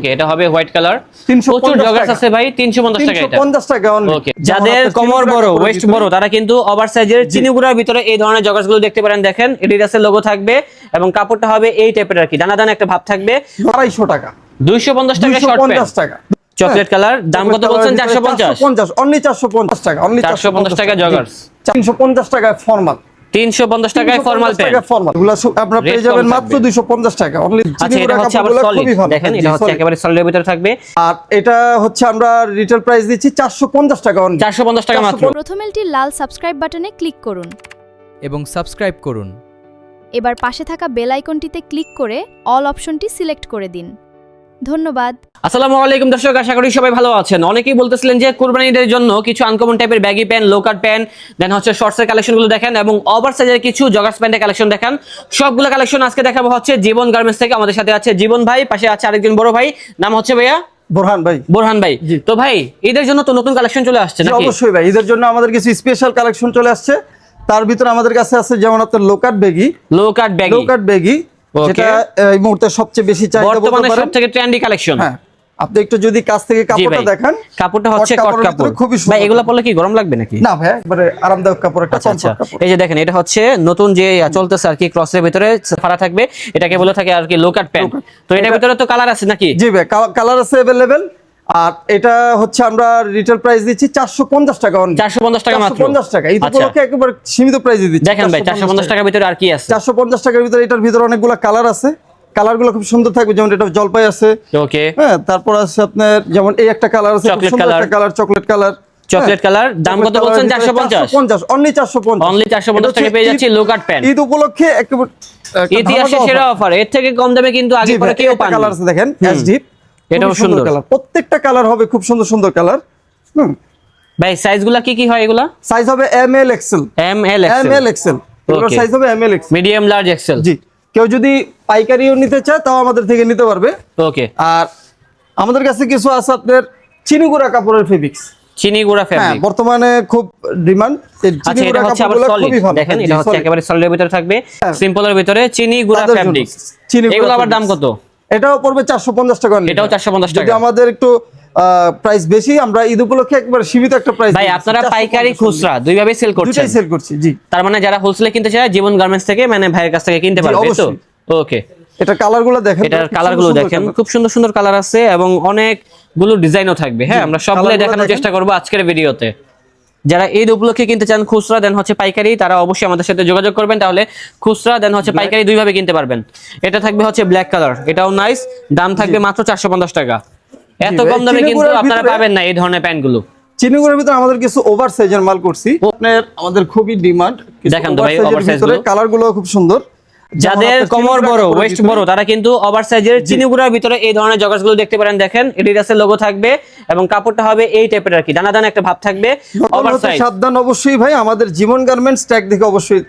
ওকে, এটা হবে white colour. 350 প্রচুর জগার্স আছে ভাই, 350 টাকা এটা। 350 টাকা অনলি। ওকে, যাদের কোমর বড়, ওয়েস্ট বড়, তারা কিন্তু ওভার সাইজের চিনিগুড়ার ভিতরে এই ধরনের জগার্স গুলো দেখতে পারেন। দেখেন এডিডাসের লোগো থাকবে এবং কাপড়টা হবে এই টাইপের আর কি, দানা দানা একটা ভাব থাকবে। 250 টাকা, 250 টাকা শর্ট প্যান্ট, টাকা চকলেট কালার। দাম কত বলছেন? 450। অনলি 450 টাকা, অনলি 450 টাকা জগার্স। 350 টাকায় ফর্মাল, 350 টাকায় ফর্মাল প্যান্ট। এগুলো আপনারা পেয়ে যাবেন মাত্র 250 টাকা অনলি। আচ্ছা, এটা হচ্ছে আবার সলিড, দেখেন এটা হচ্ছে একেবারে সলিডের ভিতরে থাকবে। আর এটা হচ্ছে আমরা রিটেল প্রাইস দিচ্ছি 450 টাকা অনলি। 450 টাকা মাত্র। প্রথম এলটির লাল সাবস্ক্রাইব বাটনে ক্লিক করুন এবং সাবস্ক্রাইব করুন। এবার পাশে থাকা বেল আইকনটিতে ক্লিক করে অল অপশনটি সিলেক্ট করে দিন। ধন্যবাদ। আসসালামু আলাইকুম দর্শক, আশা করি সবাই ভালো আছেন। অনেকেই বলতেছিলেন যে কুরবানি ঈদের জন্য কিছু আনকমন টাইপের ব্যাগি প্যান্ট, লো কাট প্যান্ট, দেন হচ্ছে শর্টসের কালেকশনগুলো দেখেন এবং ওভার সাইজের কিছু জগার্স প্যান্টের কালেকশন দেখান। সবগুলো কালেকশন আজকে দেখাবো হচ্ছে জীবন গার্মেন্টস থেকে। আমাদের সাথে আছে জীবন ভাই, পাশে আছে আরেকজন বড় ভাই, নাম হচ্ছে ভাইয়া বোরহান ভাই। বোরহান ভাই। তো ভাই ঈদের জন্য তো নতুন কালেকশন চলে আসছে নাকি? অবশ্যই ভাই, ঈদের জন্য আমাদের কিছু স্পেশাল কালেকশন চলে আসছে। তার ভিতরে আমাদের কাছে আছে যেমন আপনার লো কাট ব্যাগি, যেটা এই মুহূর্তে সবচেয়ে বেশি চাহিদা, বর্তমানে সবথেকে ট্রেন্ডি কালেকশন। হ্যাঁ, আপনি একটু যদি কাছ থেকে কাপড়টা দেখেন, কাপড়টা হচ্ছে কট কাপড়। খুবই সুন্দর। ভাই এগুলা পরলে কি গরম লাগবে নাকি? না ভাই, একবারে আরামদায়ক কাপড়, একটা কমফর্ট কাপড়। এই যে দেখেন, এটা হচ্ছে নতুন যে চলতেছে আর কি, ক্রসের ভিতরে ফাড়া থাকবে, এটাকে বলে থাকে আর কি লো কাট প্যান্ট। তো এটার ভিতরে তো কালার আছে নাকি? জি ভাই, কালার আছে अवेलेबल। আর এটা হচ্ছে আমরা রিটেল প্রাইস দিচ্ছি 450 টাকা অনলি। 450 টাকা মাত্র। 450 টাকা, এই উপলক্ষে একেবারে সীমিত প্রাইসে দিচ্ছি। দেখেন ভাই 450 টাকার ভিতরে আর কি আছে? 450 টাকার ভিতরে এটার ভিতরে অনেকগুলো কালার আছে, কালারগুলো খুব সুন্দর থাকবে। যেমন এটা জলপাই আছে, ওকে, হ্যাঁ, তারপর আছে আপনার যেমন এই একটা কালার আছে, খুব সুন্দর একটা কালার, চকলেট কালার। দাম কত বলছেন? 450। অনলি 450। অনলি 450 টাকা পেয়ে যাচ্ছি লো কাট প্যান্ট। ঈদ উপলক্ষে একেবারে ইতিহাসের সেরা অফার। এর থেকে কম দামে কিন্তু আগে পরে কেউ পায়নি। কালার আছে দেখেন, এসডিপ, এটাও সুন্দর কালার। প্রত্যেকটা কালার হবে খুব সুন্দর সুন্দর কালার। ভাই সাইজগুলো কি কি হয় এগুলা? সাইজ হবে এম এল এক্সেল, এগুলোর সাইজ হবে M L XL, medium, large, XL. জি, কেউ যদি পাইকারিও নিতে চায় তাও আমাদের থেকে নিতে পারবে। ওকে, আর আমাদের কাছে কিছু আছে আপনার চিনিগুড়া কাপড়ের ফেব্রিক্স, চিনিগুড়া ফেব্রিক বর্তমানে খুব ডিমান্ড। আচ্ছা, এটা হচ্ছে আবার সলিড, দেখেন এটা হচ্ছে একেবারে সলিডের ভিতরে থাকবে, সিম্পলের ভিতরে চিনিগুড়া ফেব্রিক। এগুলো আবার দাম কত? এটাও পড়বে 450 টাকা। এটাও 450 টাকা। যদি আমাদের একটু প্রাইস বেশি, আমরা ঈদ উপলক্ষে একবারে সীমিত একটা প্রাইস। ভাই আপনারা পাইকারি খুচরা দুই ভাবে সেল করছেন? দুইটাই সেল করছি, জি। তার মানে যারা হোলসেলে কিনতে চায় জীবন গার্মেন্টস থেকে, মানে ভাইয়ের কাছ থেকে কিনতে পারবে তো? ওকে, এটা কালারগুলো দেখেন, এটার কালারগুলো দেখেন, খুব সুন্দর সুন্দর কালার আছে এবং অনেকগুলো ডিজাইনও থাকবে। হ্যাঁ, আমরা সবগুলো দেখানোর চেষ্টা করব আজকের ভিডিওতে। যারা ঈদ উপলক্ষে কিনতে চান খুচরা দেন হচ্ছে পাইকারি, তারা অবশ্যই আমাদের সাথে যোগাযোগ করবেন, তাহলে খুচরা দেন হচ্ছে পাইকারি দুই ভাবে কিনতে পারবেন। এটা থাকবে হচ্ছে ব্ল্যাক কালার, এটাও নাইস, দাম থাকবে মাত্র 450 টাকা। এত কম দামে কিন্তু আপনারা পাবেন না এই ধরনের প্যান্টগুলো। চিনিগুড়ার ভিতরে আমাদের কিছু ওভার সাইজের মাল করছি, আপনার আমাদের খুবই ডিমান্ড। দেখেন তো ভাই ওভার সাইজগুলো, কালারগুলো খুব সুন্দর। যাদের কোমর বড়, ওয়েস্ট বড়, তারা কিন্তু ওভার সাইজের চিনিগুড়ার ভিতরে এই ধরনের জগার্সগুলো দেখতে পারেন। দেখেন এডিডাসের লোগো থাকবে এবং কাপড়টা হবে এই টাইপের আর কি, দানা দানা একটা ভাব থাকবে। ওভার সাইজ সাবধান অবশ্যই ভাই, আমাদের জীবন গার্মেন্টস ট্যাগ দেখে অবশ্যই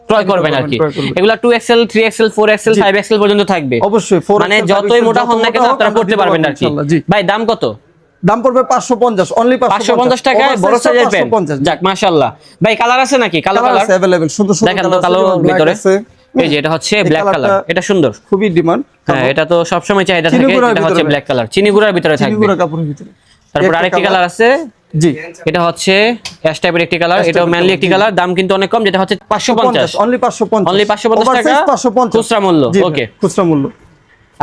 ক্রয় করবেন আর কি। এগুলা 2XL, 3XL, 4XL, 5XL পর্যন্ত থাকবে অবশ্যই। মানে যতই মোটা হন না কেন আপনারা পড়তে পারবেন আর কি। ভাই দাম কত? দাম পড়বে 550, অনলি 550 টাকায় বড় সাইজের প্যান্ট। যাক মাশাআল্লাহ। ভাই কালার আছে নাকি? কালার আছে अवेलेबल, সুন্দর সুন্দর দেখেন তো কালো ভিতরে। এই যে এটা হচ্ছে ব্ল্যাক কালার, এটা সুন্দর, খুবই ডিমান্ড। হ্যাঁ, এটা তো সব সময় চাহিদা থাকে। এটা হচ্ছে ব্ল্যাক কালার, চিনিগুড়ার ভিতরে থাকবে, চিনিগুড়া কাপড়ের ভিতরে। তারপর আরেকটি কালার আছে, জি, এটা হচ্ছে অ্যাশ টাইপের একটি কালার, এটাও ম্যানলি একটি কালার। দাম কিন্তু অনেক কম, যেটা হচ্ছে 550, অনলি 550, অনলি 550 টাকা খুচরা মূল্য। ওকে, খুচরা মূল্য।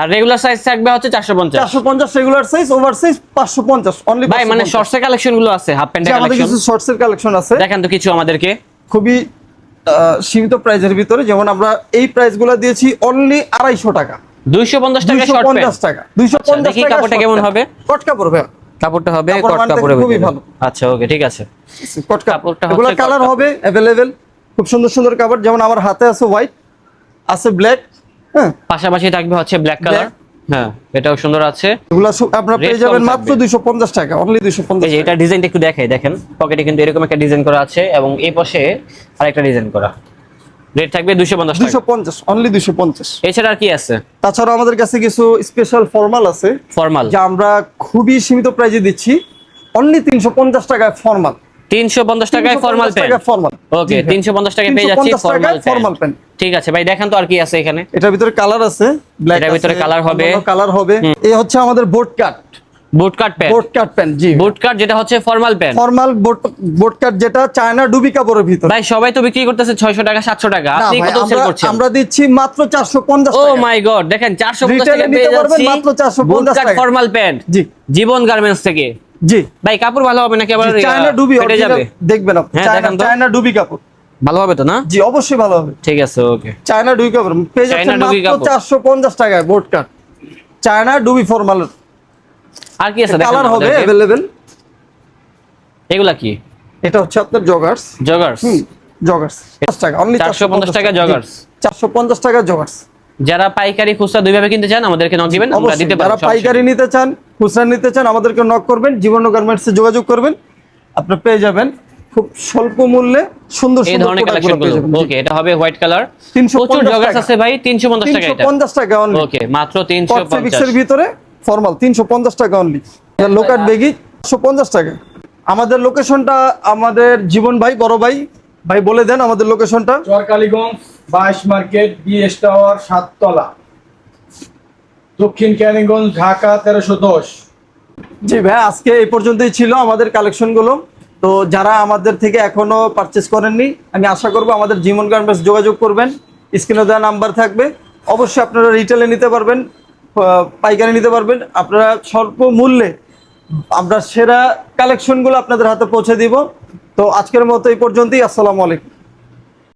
আর রেগুলার সাইজ থাকবে হচ্ছে 450 regular size, over size 550 only. ভাই মানে শর্টস এর কালেকশন গুলো আছে, হাফ প্যান্টের কালেকশন, আমাদের কিছু শর্টস এর কালেকশন আছে, দেখেন তো কিছু আমাদেরকে খুবই সীমিত প্রাইসের ভিতরে। যেমন আমরা এই প্রাইসগুলো দিয়েছি অনলি 250 টাকা, 250 টাকা শর্ট প্যান্ট, 250 টাকা, 250 টাকা। কাপড়টা কেমন হবে? কট কাপড় ভাই, কাপড়টা হবে কট কাপড়ের খুবই ভালো। আচ্ছা ওকে, ঠিক আছে। কট কাপড়টা এগুলো কালার হবে अवेलेबल, খুব সুন্দর সুন্দর কাপড়। যেমন আমার হাতে আছে হোয়াইট, আছে ব্ল্যাক, হ্যাঁ, পাশাপাশি থাকবে হচ্ছে ব্ল্যাক কালার। হ্যাঁ, এটাও সুন্দর আছে। এগুলো আপনারা পেয়ে যাবেন মাত্র 250 টাকা, অনলি 250। এই যে এটা ডিজাইনটা একটু দেখাই, দেখেন পকেটে কিন্তু এরকম একটা ডিজাইন করা আছে এবং এই পাশে আরেকটা ডিজাইন করা। রেট থাকবে 250 টাকা, 250, অনলি 250। এছাড়া আর কি আছে? তাছাড়া আমাদের কাছে কিছু স্পেশাল ফর্মাল আছে, ফর্মাল, যা আমরা খুবই সীমিত প্রাইসে দিচ্ছি, অনলি 350 টাকায় ফর্মাল। 350 টাকায় ফর্মাল প্যান্ট। ফর্মাল, ওকে, 350 টাকায় পেয়ে যাচ্ছি ফর্মাল প্যান্ট। ঠিক আছে ভাই, দেখেন তো আর কি আছে এখানে। এটার ভিতরে কালার আছে, ব্ল্যাক এটার ভিতরে কালার হবে, কালার হবে। এই হচ্ছে আমাদের boat cut pant. Boat cut pant, জি বুট কাট যেটা হচ্ছে formal pant, formal boat cut যেটা চায়না ডুবি কাপড়ের ভিতরে। ভাই সবাই তো বিক্রি করতেছে 600 টাকা 700 টাকা, না আপনি ভাই, কত সেল করছেন? আমরা দিচ্ছি মাত্র 450 ও টাকা। মাই গড, দেখেন 450 রিটেইলে টাকা নিতে পেয়ে পারবেন যাচ্ছি মাত্র 450 বুট কাট টাকা। ফর্মাল প্যান্ট, জি জীবন গার্মেন্টস থেকে। জি ভাই কাপড় ভালো হবে নাকি আবার চায়না ডুবি ফেটে original যাবে? দেখবেন আপনি, হ্যাঁ, দেখান তো। চায়না ডুবি কাপড় ভালো হবে তো না? জি অবশ্যই ভালো হবে। ঠিক আছে, ওকে। চায়না ডুবি কাপড় পেয়ে যাচ্ছেন চায়না ডুবি মাত্র কাপড়। 450 টাকায় বোট কাট চায়না ডুবি ফর্মাল। আর কি আছে দেখেন কালার হবে আমাদেরকে। अवेलेबल। এগুলা কি? এটা হচ্ছে আপনার জগার্স, জগার্স, জগার্স 50 টাকা অনলি 450 টাকা জগার্স। 450 টাকা জগার্স। যারা পাইকারি খুচরা দুইভাবে কিনতে চান আমাদেরকে নক দিবেন, আমরা অবশ্যই দিতে পারি। যারা পাইকারি নিতে চান, খুচরা নিতে চান, আমাদেরকে নক করবেন, জীবন গার্মেন্টসে যোগাযোগ করবেন, আপনি পেয়ে যাবেন খুব স্বল্প মূল্যে সুন্দর এই সুন্দর ধরনের কালেকশন গুলো। ওকে, এটা হবে হোয়াইট কালার, 350 প্রচুর জগার্স টাকা। আছে ভাই, 350 টাকা এটা। 350 টাকা অনলি। ওকে, মাত্র কটসেভিক্সের 350। ভিতরে ফর্মাল 350 টাকা অনলি। লোকাট বেগি 150 টাকা। আমাদের লোকেশনটা আমাদের জীবন ভাই, বড় ভাই, ভাই বলে দেন আমাদের লোকেশনটা। চরকালীগঞ্জ 22 মার্কেট, বিএস টাওয়ার 7 তলা, দক্ষিণ ক্যানিগঞ্জ, ঢাকা 1310। জি ভাই, আজকে এই পর্যন্তই ছিল আমাদের কালেকশনগুলো। তো যারা আমাদের থেকে এখনো পারচেস করেননি, আমি আশা করব আমাদের জীবন গার্মেন্টস যোগাযোগ করবেন, স্ক্রিনে দেওয়া নাম্বার থাকবে। অবশ্যই আপনারা রিটেলে নিতে পারবেন, পাইকারি নিতে পারবেন, আপনারা স্বল্প মূল্যে আমরা সেরা কালেকশনগুলো আপনাদের হাতে পৌঁছে দিব। তো আজকের মতো এই পর্যন্তই, আসসালামু আলাইকুম।